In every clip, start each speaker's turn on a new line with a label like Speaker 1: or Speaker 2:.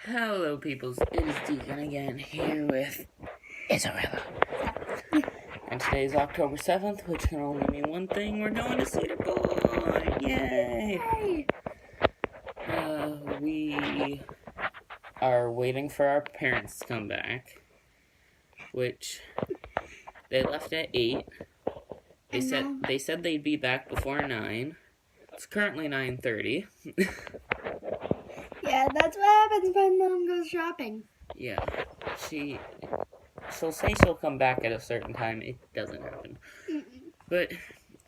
Speaker 1: Hello, peoples. It is Deacon again, here with Isabella. And today is October 7th, which can only mean one thing. We're going to Cedar Point! Yay! We are waiting for our parents to come back, which they left at 8. They said they'd be back before 9. It's currently 9:30.
Speaker 2: Yeah, that's what happens when Mom goes shopping.
Speaker 1: Yeah, she'll say she'll come back at a certain time. It doesn't happen. But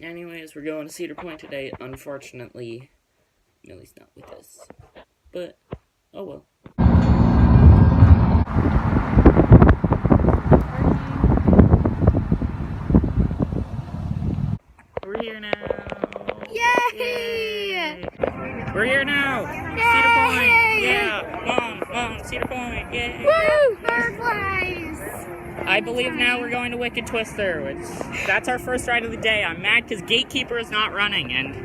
Speaker 1: anyways, we're going to Cedar Point today. Unfortunately, Millie's not with us. But, oh well. We're here now.
Speaker 2: Yay!
Speaker 1: We're here now.
Speaker 2: Yay!
Speaker 1: Cedar Point. Yeah. Mom, Cedar Point. Yay.
Speaker 2: Woo! Fireflies!
Speaker 1: I believe now we're going to Wicked Twister, which that's our first ride of the day. I'm mad because Gatekeeper is not running, and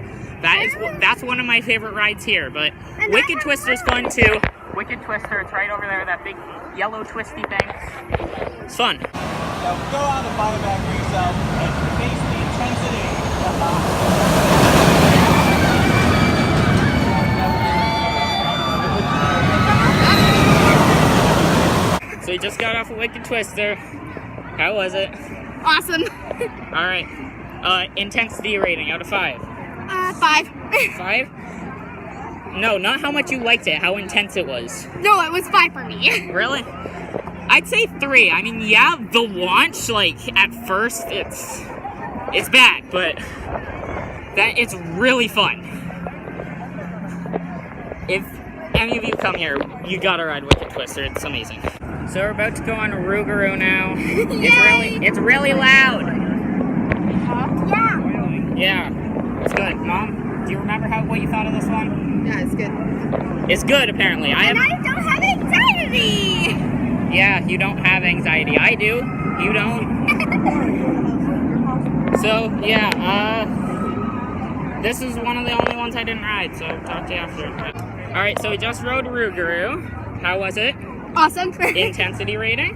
Speaker 1: that's one of my favorite rides here. But Wicked Twister's fun too. Wicked Twister, it's right over there, that big yellow twisty thing. It's fun.
Speaker 3: Now go on and buy a bag for yourself and face the intensity.
Speaker 1: So we just got off of Wicked Twister. How was it?
Speaker 2: Awesome.
Speaker 1: Alright. Intensity rating out of 5.
Speaker 2: 5.
Speaker 1: 5? No, not how much you liked it, how intense it was.
Speaker 2: No, it was 5 for me.
Speaker 1: Really? I'd say 3. I mean, yeah, the launch, at first, it's bad, but it's really fun. If any of you come here, you gotta ride Wicked Twister. It's amazing. So we're about to go on Rougarou now. It's really loud.
Speaker 2: Yeah.
Speaker 1: Yeah, it's good. Mom, do you remember what you thought of this one?
Speaker 2: Yeah, it's good.
Speaker 1: It's good, apparently.
Speaker 2: I don't have anxiety.
Speaker 1: Yeah, you don't have anxiety. I do. You don't. So, yeah, this is one of the only ones I didn't ride, so talk to you after. Alright, so we just rode Rougarou. How was it?
Speaker 2: Awesome.
Speaker 1: Intensity rating?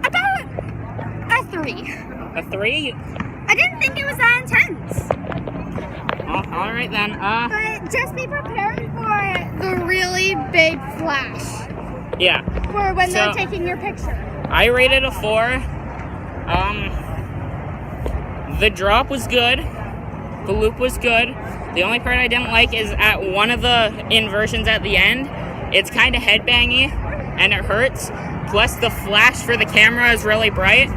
Speaker 2: About a 3.
Speaker 1: A 3?
Speaker 2: I didn't think it was that intense.
Speaker 1: Oh, alright then.
Speaker 2: But just be prepared for the really big flash.
Speaker 1: Yeah.
Speaker 2: For when they're taking your picture.
Speaker 1: I rated a 4. The drop was good. The loop was good. The only part I didn't like is at one of the inversions at the end, it's kind of headbangy and it hurts. Plus the flash for the camera is really bright.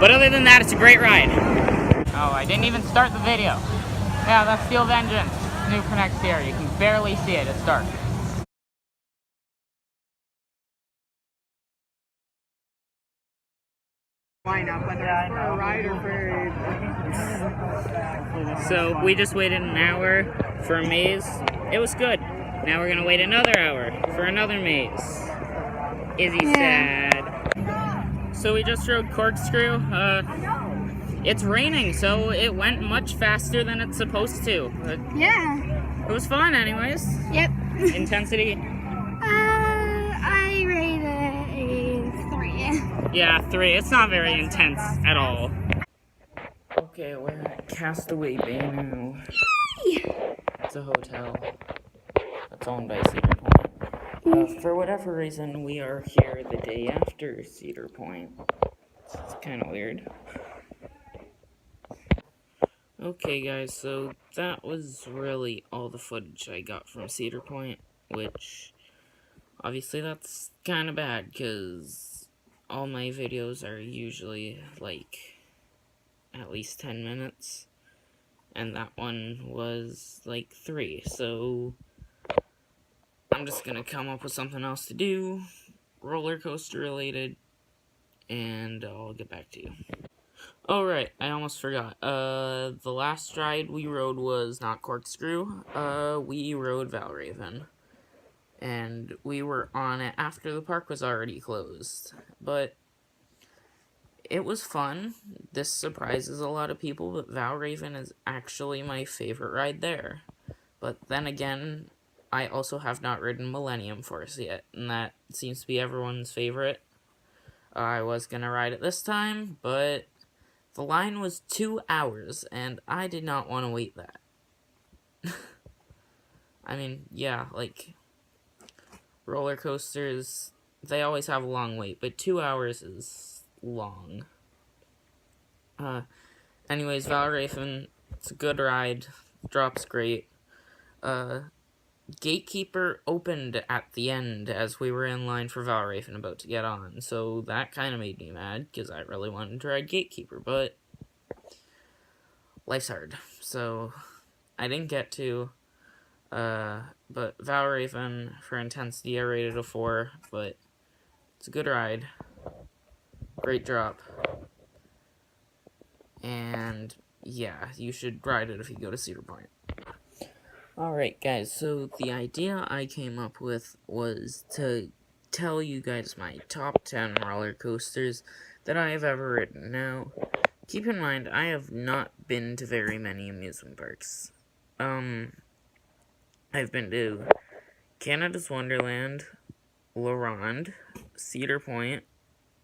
Speaker 1: But other than that, it's a great ride. Oh, I didn't even start the video. Yeah, that's Steel Vengeance. New Connects here. You can barely see it. It's dark.
Speaker 3: Line up, whether it's for a ride or for...
Speaker 1: So we just waited an hour for a maze. It was good. Now we're gonna wait another hour for another maze. Izzy's sad. So we just rode Corkscrew. It's raining, so it went much faster than it's supposed to. But
Speaker 2: Yeah.
Speaker 1: it was fun anyways.
Speaker 2: Yep.
Speaker 1: Intensity?
Speaker 2: I rate it a 3.
Speaker 1: Yeah, 3. It's not very intense at all. Okay, we're at Castaway Bay now. It's a hotel that's owned by Cedar Point. For whatever reason, we are here the day after Cedar Point. It's kind of weird. Okay, guys, so that was really all the footage I got from Cedar Point, which, obviously that's kind of bad, because all my videos are usually, at least 10 minutes, and that one was, 3, so I'm just gonna come up with something else to do, roller coaster related, and I'll get back to you. Oh, right, I almost forgot. The last ride we rode was not Corkscrew. We rode Valraven. And we were on it after the park was already closed. But it was fun. This surprises a lot of people, but Valraven is actually my favorite ride there. But then again, I also have not ridden Millennium Force yet, and that seems to be everyone's favorite. I was gonna ride it this time, but the line was 2 hours, and I did not want to wait that. I mean, yeah, like, roller coasters, they always have a long wait, but 2 hours is long. Anyways, Valraven, it's a good ride, drop's great. Gatekeeper opened at the end as we were in line for Valraven about to get on, so that kind of made me mad, because I really wanted to ride Gatekeeper, but life's hard, so I didn't get to. But Valraven, for intensity, I rated a 4, but it's a good ride. Great drop. And yeah, you should ride it if you go to Cedar Point. Alright guys, so the idea I came up with was to tell you guys my top 10 roller coasters that I have ever ridden. Now, keep in mind, I have not been to very many amusement parks. I've been to Canada's Wonderland, La Ronde, Cedar Point,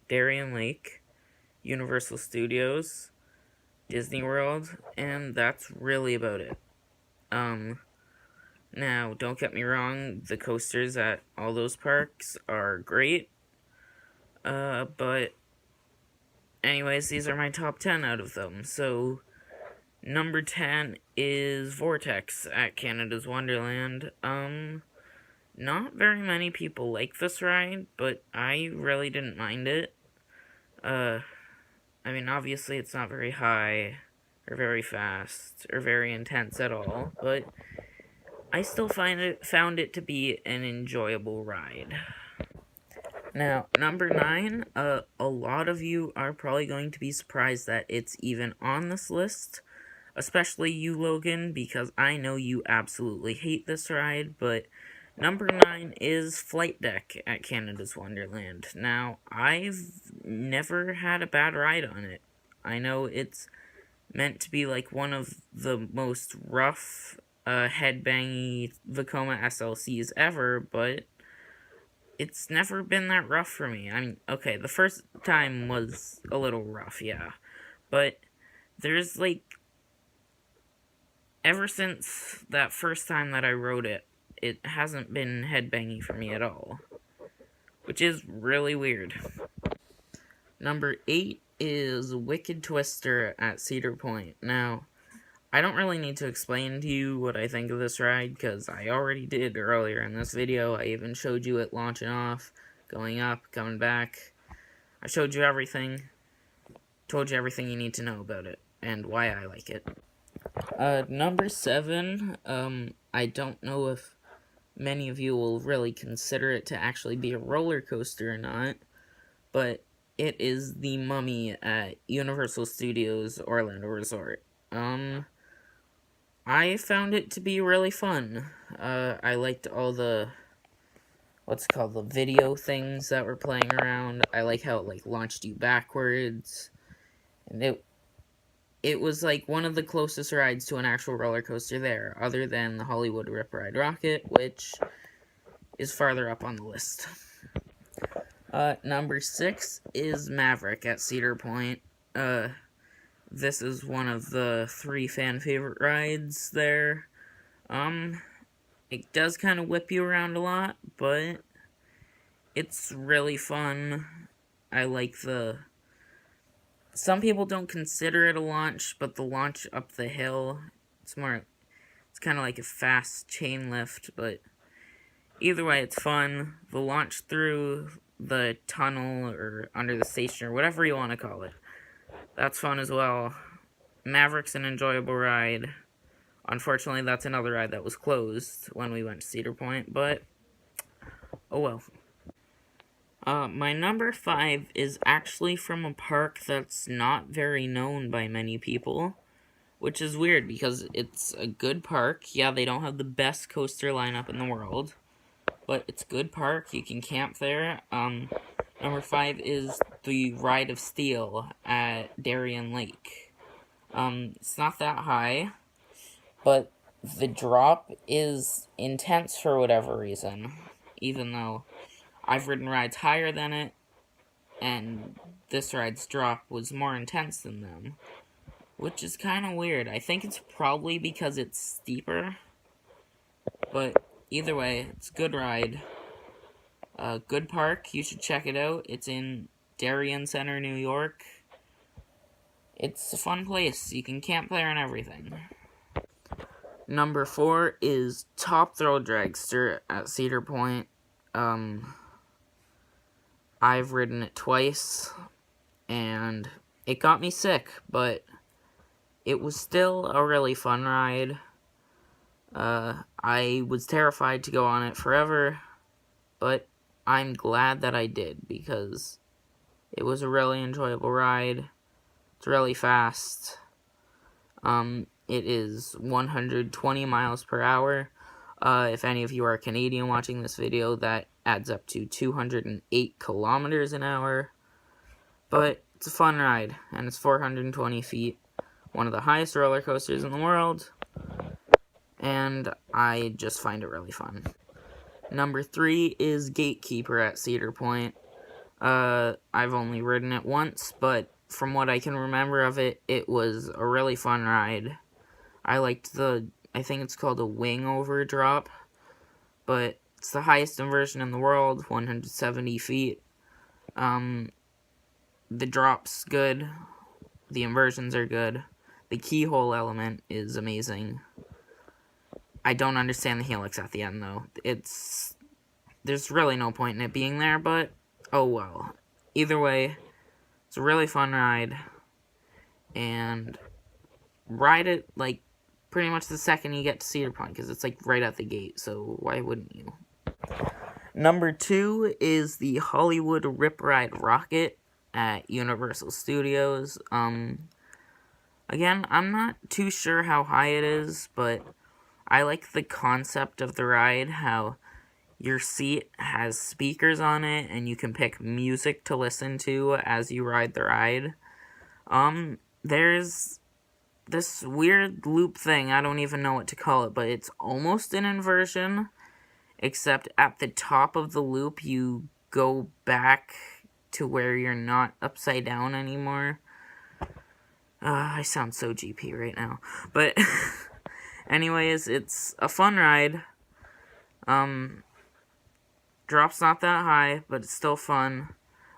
Speaker 1: Darien Lake, Universal Studios, Disney World, and that's really about it. Now, don't get me wrong, the coasters at all those parks are great, but anyways, these are my top 10 out of them. So, number 10 is Vortex at Canada's Wonderland. Not very many people like this ride, but I really didn't mind it. I mean, obviously it's not very high, or very fast, or very intense at all, but I still found it to be an enjoyable ride. Now, number 9, a lot of you are probably going to be surprised that it's even on this list, especially you, Logan, because I know you absolutely hate this ride, but number 9 is Flight Deck at Canada's Wonderland. Now, I've never had a bad ride on it. I know it's meant to be like one of the most rough, headbangy Vekoma SLCs ever, but it's never been that rough for me. I mean, okay, the first time was a little rough, yeah, but there's like, ever since that first time that I rode it, it hasn't been headbangy for me at all, which is really weird. Number 8 is Wicked Twister at Cedar Point. Now, I don't really need to explain to you what I think of this ride, because I already did earlier in this video. I even showed you it launching off, going up, coming back. I showed you everything, told you everything you need to know about it, and why I like it. Number 7, I don't know if many of you will really consider it to actually be a roller coaster or not, but it is the Mummy at Universal Studios Orlando Resort. I found it to be really fun. I liked all the, the video things that were playing around. I like how it, like, launched you backwards. And it was, like, one of the closest rides to an actual roller coaster there, other than the Hollywood Rip Ride Rocket, which is farther up on the list. Number 6 is Maverick at Cedar Point. This is one of the 3 fan favorite rides there. It does kind of whip you around a lot, but it's really fun. I like some people don't consider it a launch, but the launch up the hill, it's kind of like a fast chain lift, but either way, it's fun. The launch through the tunnel or under the station or whatever you want to call it, that's fun as well. Maverick's an enjoyable ride. Unfortunately, that's another ride that was closed when we went to Cedar Point, but oh well. My number 5 is actually from a park that's not very known by many people, which is weird because it's a good park. Yeah, they don't have the best coaster lineup in the world, but it's a good park. You can camp there. Number 5 is the Ride of Steel at Darien Lake. It's not that high, but the drop is intense for whatever reason, even though I've ridden rides higher than it, and this ride's drop was more intense than them, which is kind of weird. I think it's probably because it's steeper, but either way, it's a good ride. Good park, you should check it out. It's in Darien Center, New York. It's a fun place. You can camp there and everything. Number 4 is Top Thrill Dragster at Cedar Point. I've ridden it twice, and it got me sick, but it was still a really fun ride. I was terrified to go on it forever, but I'm glad that I did, because it was a really enjoyable ride. It's really fast. It is 120 miles per hour. If any of you are Canadian watching this video, that adds up to 208 kilometers an hour. But it's a fun ride, and it's 420 feet. One of the highest roller coasters in the world. And I just find it really fun. Number 3 is Gatekeeper at Cedar Point. I've only ridden it once, but from what I can remember of it, it was a really fun ride. I liked I think it's called a wing over drop, but it's the highest inversion in the world, 170 feet. The drop's good, the inversions are good, the keyhole element is amazing. I don't understand the helix at the end, though. There's really no point in it being there, but oh well. Either way, it's a really fun ride, and ride it, like, pretty much the second you get to Cedar Point, because it's, like, right at the gate, so why wouldn't you? Number 2 is the Hollywood Rip Ride Rocket at Universal Studios. Again, I'm not too sure how high it is, but I like the concept of the ride, how your seat has speakers on it, and you can pick music to listen to as you ride the ride. There's this weird loop thing, I don't even know what to call it, but it's almost an inversion, except at the top of the loop, you go back to where you're not upside down anymore. I sound so GP right now, but anyways, it's a fun ride. Drop's not that high, but it's still fun.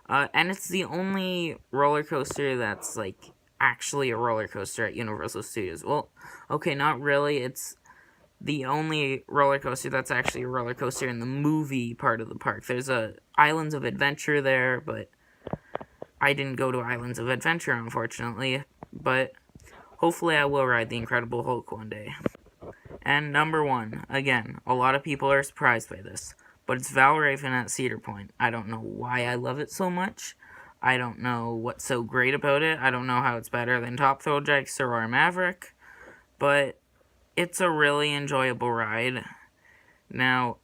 Speaker 1: And it's the only roller coaster that's, like, actually a roller coaster at Universal Studios. Well, okay, not really. It's the only roller coaster that's actually a roller coaster in the movie part of the park. There's a Islands of Adventure there, but I didn't go to Islands of Adventure, unfortunately. But hopefully I will ride the Incredible Hulk one day. And number 1, again, a lot of people are surprised by this, but it's Valraven at Cedar Point. I don't know why I love it so much. I don't know what's so great about it. I don't know how it's better than Top Thrill Dragster or Maverick, but it's a really enjoyable ride. Now,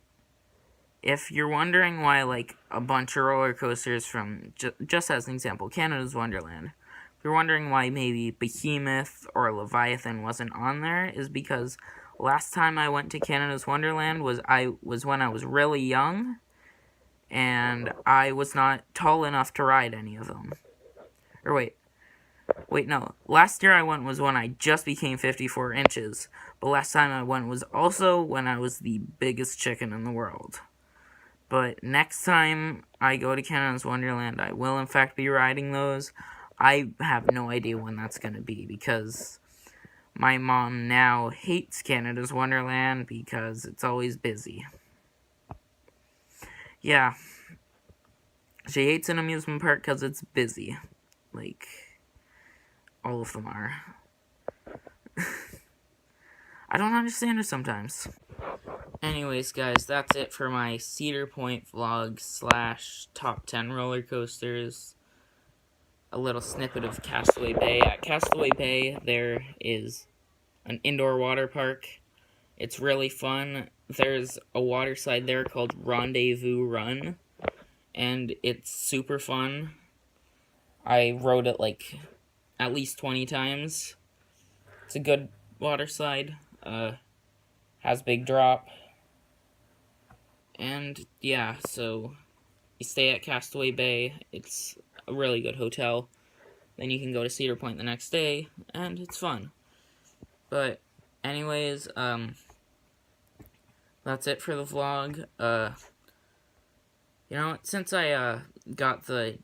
Speaker 1: if you're wondering why, like, a bunch of roller coasters from, just as an example, Canada's Wonderland, if you're wondering why maybe Behemoth or Leviathan wasn't on there, is because last time I went to Canada's Wonderland was when I was really young, and I was not tall enough to ride any of them. Or wait, no. Last year I went was when I just became 54 inches, but last time I went was also when I was the biggest chicken in the world. But next time I go to Canada's Wonderland, I will in fact be riding those. I have no idea when that's going to be, because my mom now hates Canada's Wonderland because it's always busy. Yeah. She hates an amusement park because it's busy. Like, all of them are. I don't understand her sometimes. Anyways, guys, that's it for my Cedar Point vlog / top 10 roller coasters. A little snippet of Castaway Bay. At Castaway Bay, there is an indoor water park. It's really fun. There's a water slide there called Rendezvous Run, and it's super fun. I rode it, like, at least 20 times. It's a good water slide. has big drop. And yeah, so you stay at Castaway Bay. It's a really good hotel. Then you can go to Cedar Point the next day, and it's fun. But anyways, that's it for the vlog. You know, since I got the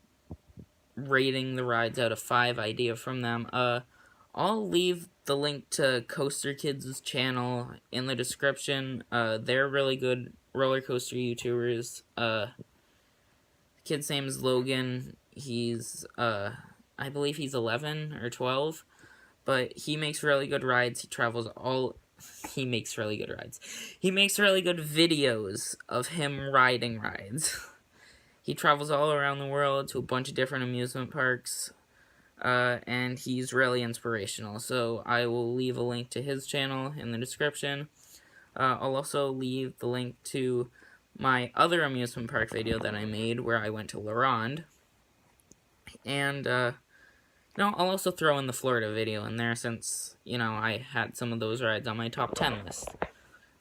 Speaker 1: rating the rides out of 5 idea from them, I'll leave the link to Coaster Kids' channel in the description. They're really good roller coaster YouTubers. The kid's name is Logan. He's, I believe he's 11 or 12, but he makes really good rides. He makes really good rides. He makes really good videos of him riding rides. He travels all around the world to a bunch of different amusement parks. And he's really inspirational, so I will leave a link to his channel in the description. I'll also leave the link to my other amusement park video that I made where I went to La Ronde. And, I'll also throw in the Florida video in there since, I had some of those rides on my top 10 list.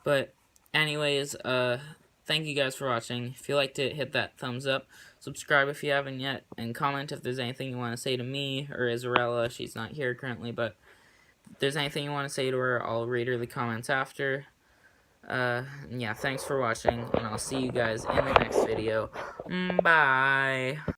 Speaker 1: But, anyways, thank you guys for watching. If you liked it, hit that thumbs up. Subscribe if you haven't yet, and comment if there's anything you want to say to me or Isarella. She's not here currently, but if there's anything you want to say to her, I'll read her the comments after. Yeah, thanks for watching, and I'll see you guys in the next video. Bye!